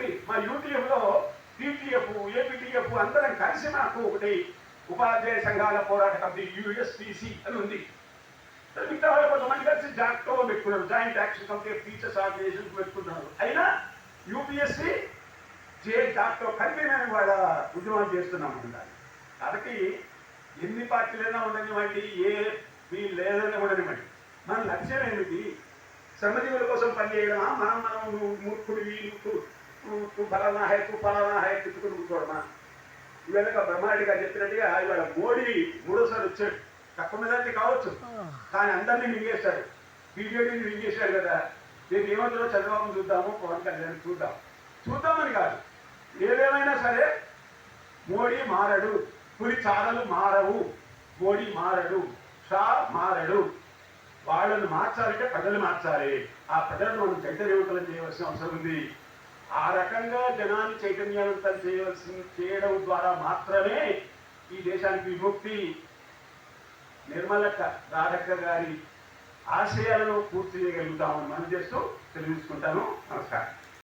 ఉంది. మా యూటీఎఫ్లో TTF, APTF అందరం కలిసి నాకు ఒకటి ఉపాధ్యాయ సంఘాల పోరాట కమిటీ యూఎస్టీసీ అని ఉంది. మిగతా వాళ్ళు కొంతమంది కలిసి జాక్టో పెట్టుకున్నారు, joint action committee of teachers organization పెట్టుకున్నారు. అయినా యూపీఎస్సీ జాక్టో కలిపి మేము వాళ్ళ ఉద్యమం చేస్తున్నాం ఉండాలి. కాబట్టి ఎన్ని పార్టీలైనా ఉండనివ్వండి, ఏ వీళ్ళు లేదని ఉండనివ్వండి, మన లక్ష్యం ఏమిటి? శ్రమజీవుల కోసం పనిచేయడమా? మనం మూర్ఖుడివి, నువ్వు ఫలానా హై, నువ్వు ఫలానా హై తిట్టుకుని కూర్చోవడమా? ఇవాళ బ్రహ్మారెడ్డి గారు చెప్పినట్టుగా ఇవాళ మోడీ మూడోసారి వచ్చాడు. తక్కువ మెజార్టీ కావచ్చు, కానీ అందరినీ మింగేశాడు. బీజేపీని మింగేశాడు కదా. దీనికి ఏమంటారో చంద్రబాబు చూద్దాము, పవన్ కళ్యాణ్ చూద్దామని కాదు. ఏదేమైనా సరే మోడీ మారడు, పులి చారలు మారవు, మోడీ మారడు, షా మారడు. వాళ్ళను మార్చాలంటే ప్రజలు మార్చాలి. ఆ ప్రజలను మనం చైతన్యవంతులను చేయవలసిన అవసరం ఉంది. ఆ రకంగా జనాన్ని చైతన్యవంతం చేయడం ద్వారా మాత్రమే ఈ దేశానికి విముక్తి. నిర్మలక్క రాధక్క గారి ఆశయాలను పూర్తి చేయగలుగుతామని మనం చేస్తూ తెలియజేసుకుంటాను. నమస్కారం.